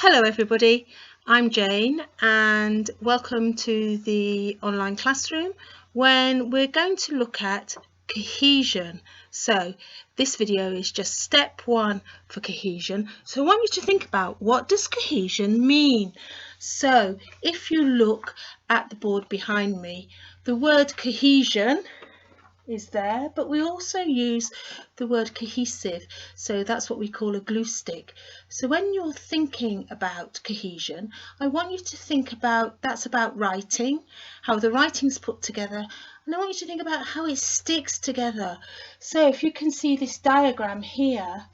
Hello everybody, I'm Jane and welcome to the online classroom when we're going to look at cohesion. So this video is just step one for cohesion. So I want you to think about, what does cohesion mean? So if you look at the board behind me, the word cohesion is there, but we also use the word cohesive, so that's what we call a glue stick. So when you're thinking about cohesion, I want you to think about, that's about writing, how the writing's put together, and I want you to think about how it sticks together. So if you can see this diagram here,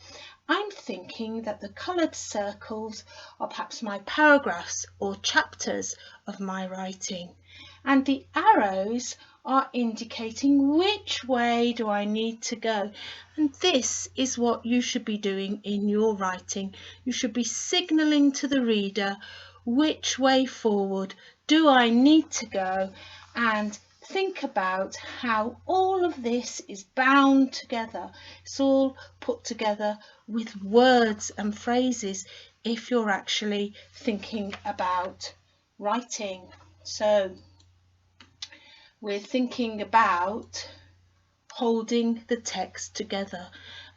I'm thinking that the coloured circles are perhaps my paragraphs or chapters of my writing, and the arrows are indicating which way do I need to go. And this is what you should be doing in your writing. You should be signalling to the reader which way forward do I need to go, and think about how all of this is bound together. It's all put together with words and phrases if you're actually thinking about writing. So we're thinking about holding the text together,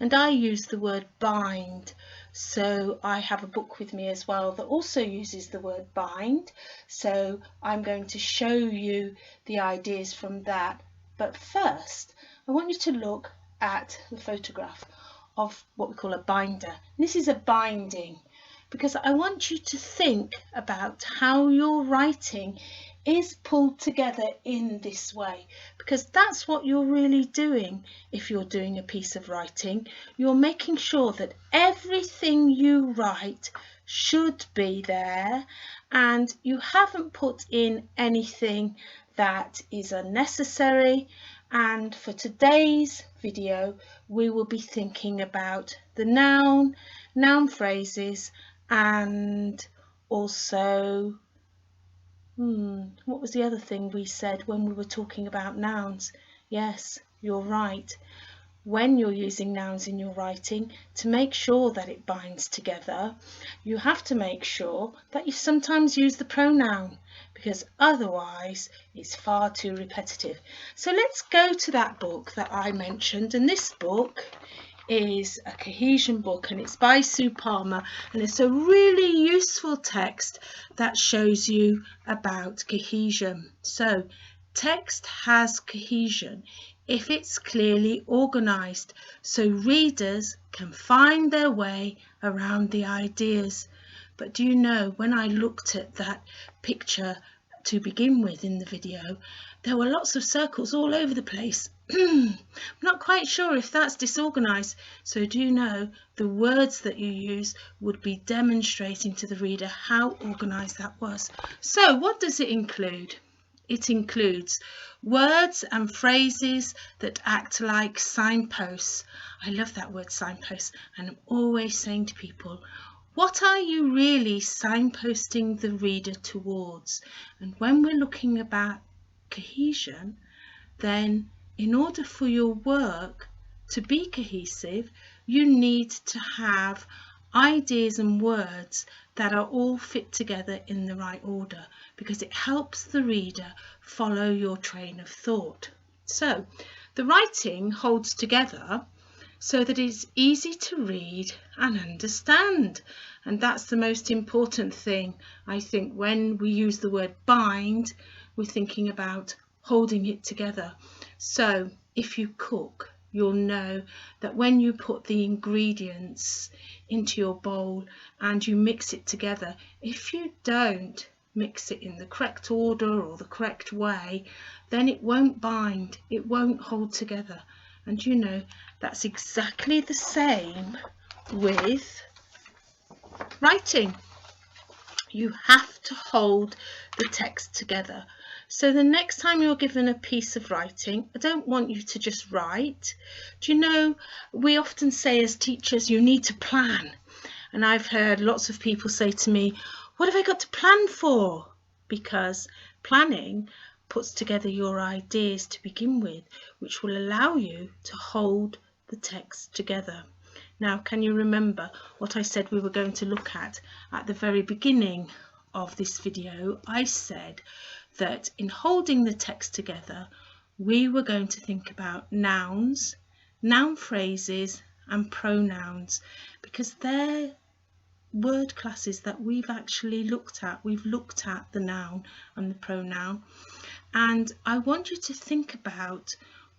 and I use the word bind. So I have a book with me as well that also uses the word bind, so I'm going to show you the ideas from that. But first I want you to look at the photograph of what we call a binder. This is a binding, because I want you to think about how your writing is pulled together in this way, because that's what you're really doing. If you're doing a piece of writing, you're making sure that everything you write should be there and you haven't put in anything that is unnecessary. And for today's video we will be thinking about the noun phrases, and also what was the other thing we said when we were talking about nouns? Yes, you're right. When you're using nouns in your writing, to make sure that it binds together, you have to make sure that you sometimes use the pronoun, because otherwise it's far too repetitive. So let's go to that book that I mentioned, and this book is a cohesion book and it's by Sue Palmer, and it's a really useful text that shows you about cohesion. So text has cohesion if it's clearly organised, so readers can find their way around the ideas. But do you know, when I looked at that picture to begin with in the video, there were lots of circles all over the place. I'm not quite sure if that's disorganised, so do you know, the words that you use would be demonstrating to the reader how organised that was. So what does it include? It includes words and phrases that act like signposts. I love that word, signpost, and I'm always saying to people, what are you really signposting the reader towards? And when we're looking about cohesion, then in order for your work to be cohesive, you need to have ideas and words that are all fit together in the right order, because it helps the reader follow your train of thought. So the writing holds together so that it's easy to read and understand, and that's the most important thing. I think when we use the word bind, we're thinking about holding it together. So if you cook, you'll know that when you put the ingredients into your bowl and you mix it together, if you don't mix it in the correct order or the correct way, then it won't bind, it won't hold together. And you know, that's exactly the same with writing. You have to hold the text together. So the next time you're given a piece of writing, I don't want you to just write. Do you know, we often say as teachers, you need to plan. And I've heard lots of people say to me, what have I got to plan for? Because planning puts together your ideas to begin with, which will allow you to hold the text together. Now, can you remember what I said we were going to look at the very beginning of this video? I said that in holding the text together, we were going to think about nouns, noun phrases and pronouns, because they're word classes that we've actually looked at. We've looked at the noun and the pronoun, and I want you to think about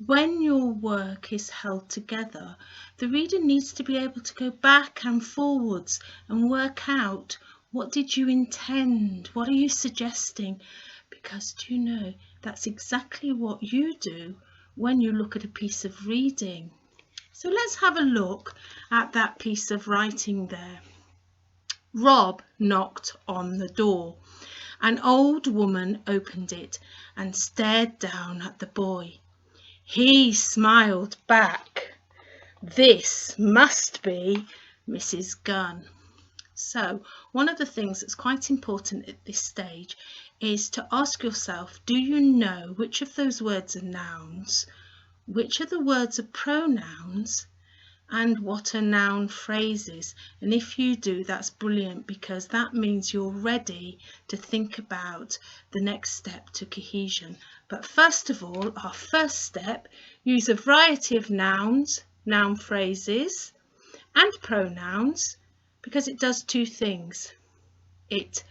when your work is held together, the reader needs to be able to go back and forwards and work out, what did you intend? What are you suggesting? Because do you know, that's exactly what you do when you look at a piece of reading. So let's have a look at that piece of writing there. Rob knocked on the door. An old woman opened it and stared down at the boy. He smiled back. This must be Mrs. Gunn. So one of the things that's quite important at this stage is to ask yourself, do you know which of those words are nouns, which of the words are pronouns, and what are noun phrases? And if you do, that's brilliant, because that means you're ready to think about the next step to cohesion. But first of all, our first step, use a variety of nouns, noun phrases and pronouns, because it does two things. It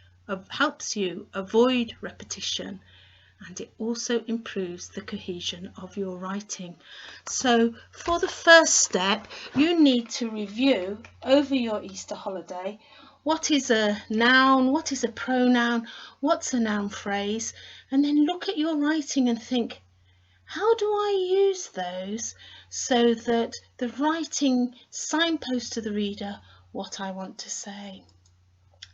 helps you avoid repetition, and it also improves the cohesion of your writing. So for the first step, you need to review over your Easter holiday, what is a noun, what is a pronoun, what's a noun phrase, and then look at your writing and think, how do I use those so that the writing signposts to the reader what I want to say?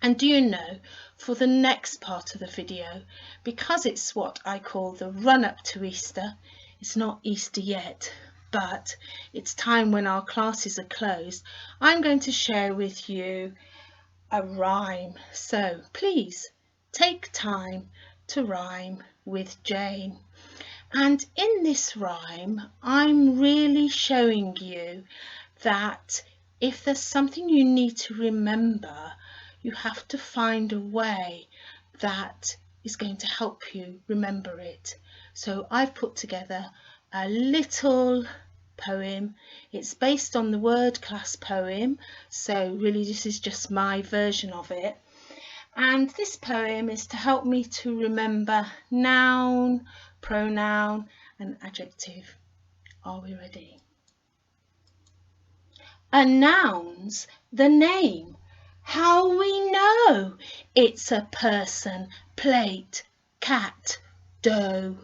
And do you know, for the next part of the video, because it's what I call the run-up to Easter, it's not Easter yet, but it's time when our classes are closed, I'm going to share with you a rhyme. So please take time to rhyme with Jane. And in this rhyme, I'm really showing you that if there's something you need to remember, you have to find a way that is going to help you remember it. So I've put together a little poem. It's based on the word class poem, so really this is just my version of it. And this poem is to help me to remember noun, pronoun and adjective. Are we ready? A noun's the name. How we know it's a person, plate, cat, dough.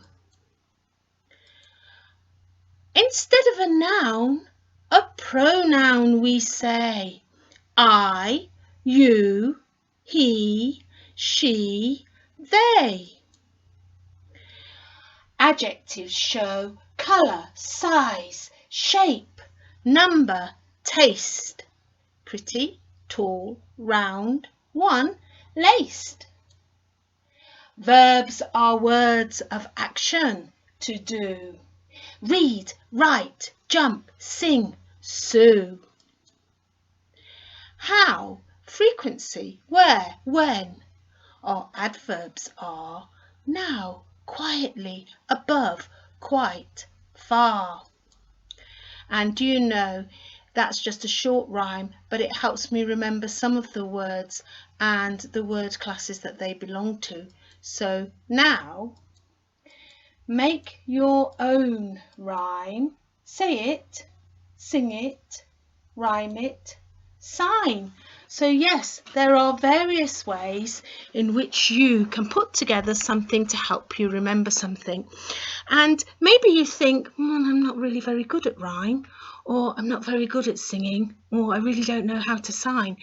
Instead of a noun, a pronoun we say. I, you, he, she, they. Adjectives show colour, size, shape, number, taste. Pretty, tall, round, one, laced. Verbs are words of action, to do. Read, write, jump, sing, sue. How, frequency, where, when. Our adverbs are now, quietly, above, quite, far. And do you know, that's just a short rhyme, but it helps me remember some of the words and the word classes that they belong to. So now, make your own rhyme. Say it, sing it, rhyme it, sign. So yes, there are various ways in which you can put together something to help you remember something. And maybe you think, I'm not really very good at rhyme, or I'm not very good at singing, or I really don't know how to sign.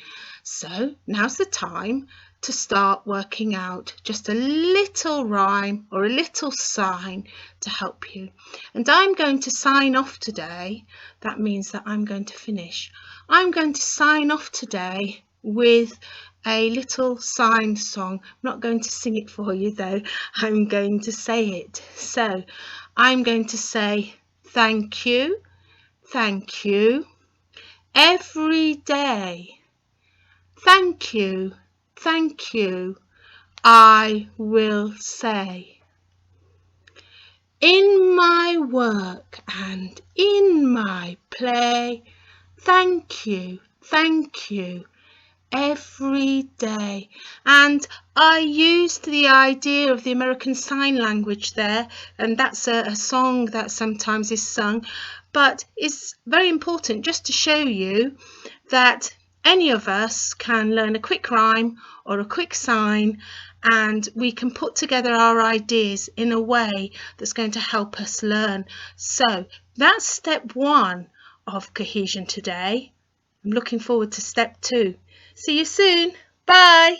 So now's the time to start working out just a little rhyme or a little sign to help you. And I'm going to sign off today. That means that I'm going to finish. I'm going to sign off today with a little sign song. I'm not going to sing it for you though. I'm going to say it. So I'm going to say thank you, every day. Thank you, I will say. In my work and in my play, thank you, every day. And I used the idea of the American Sign Language there, and that's a song that sometimes is sung, but it's very important just to show you that any of us can learn a quick rhyme or a quick sign, and we can put together our ideas in a way that's going to help us learn. So that's step 1 of cohesion today. I'm looking forward to step 2. See you soon. Bye.